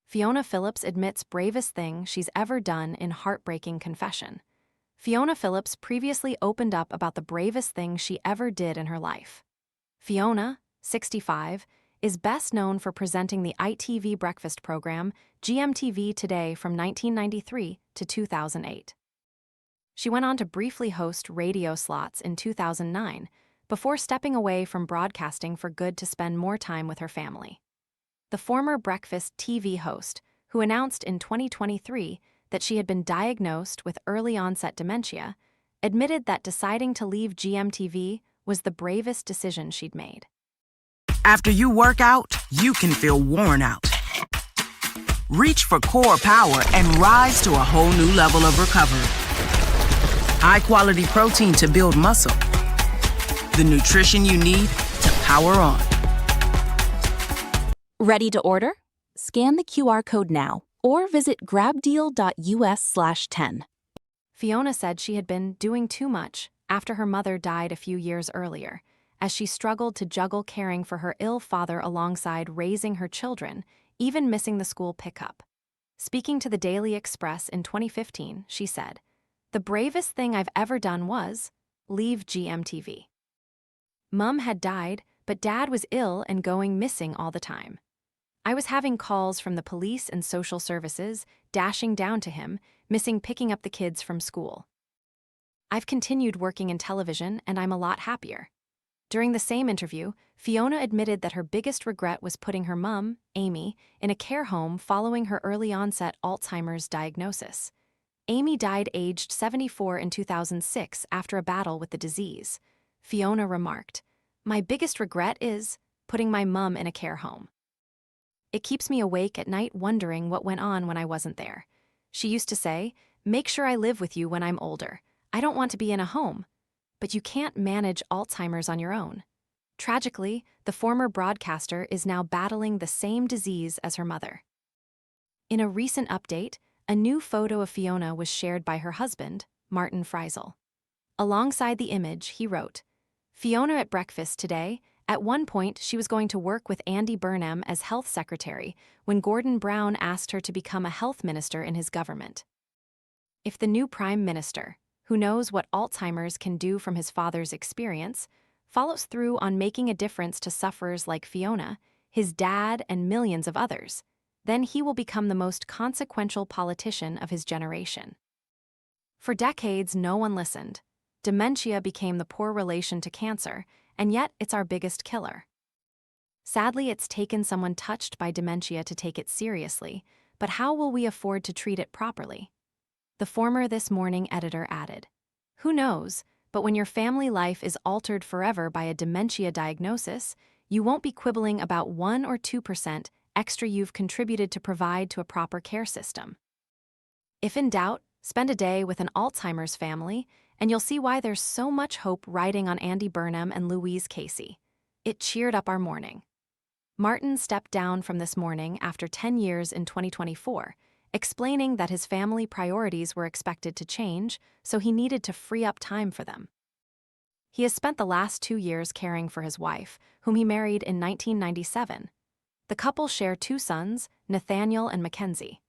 Fiona Phillips admits bravest thing she's ever done in heartbreaking confession. Fiona Phillips previously opened up about the bravest thing she ever did in her life. Fiona, 65, is best known for presenting the ITV Breakfast program GMTV Today from 1993 to 2008. She went on to briefly host radio slots in 2009, before stepping away from broadcasting for good to spend more time with her family. The former Breakfast TV host, who announced in 2023 that she had been diagnosed with early-onset dementia, admitted that deciding to leave GMTV was the bravest decision she'd made. After you work out, you can feel worn out. Reach for core power and rise to a whole new level of recovery. High-quality protein to build muscle. The nutrition you need to power on. Ready to order? Scan the QR code now or visit grabdeal.us/10. Fiona said she had been doing too much after her mother died a few years earlier, as she struggled to juggle caring for her ill father alongside raising her children, even missing the school pickup. Speaking to the Daily Express in 2015, she said, "The bravest thing I've ever done was leave GMTV. Mum had died, but Dad was ill and going missing all the time. I was having calls from the police and social services, dashing down to him, missing picking up the kids from school. I've continued working in television and I'm a lot happier." During the same interview, Fiona admitted that her biggest regret was putting her mum, Amy, in a care home following her early-onset Alzheimer's diagnosis. Amy died aged 74 in 2006 after a battle with the disease. Fiona remarked, "My biggest regret is putting my mum in a care home. It keeps me awake at night wondering what went on when I wasn't there. She used to say, 'Make sure I live with you when I'm older. I don't want to be in a home.' But you can't manage Alzheimer's on your own." Tragically, the former broadcaster is now battling the same disease as her mother. In a recent update, a new photo of Fiona was shared by her husband, Martin Friesel. Alongside the image, he wrote, "Fiona at breakfast today. At one point, she was going to work with Andy Burnham as health secretary when Gordon Brown asked her to become a health minister in his government. If the new prime minister, who knows what Alzheimer's can do from his father's experience, follows through on making a difference to sufferers like Fiona, his dad, and millions of others, then he will become the most consequential politician of his generation." For decades, no one listened. Dementia became the poor relation to cancer, and yet it's our biggest killer. Sadly, it's taken someone touched by dementia to take it seriously, but how will we afford to treat it properly? The former This Morning editor added, "Who knows, but when your family life is altered forever by a dementia diagnosis, you won't be quibbling about 1 or 2% extra you've contributed to provide to a proper care system. If in doubt, spend a day with an Alzheimer's family, and you'll see why there's so much hope riding on Andy Burnham and Louise Casey. It cheered up our morning." Martin stepped down from This Morning after 10 years in 2024, explaining that his family priorities were expected to change, so he needed to free up time for them. He has spent the last 2 years caring for his wife, whom he married in 1997. The couple share 2 sons, Nathaniel and Mackenzie.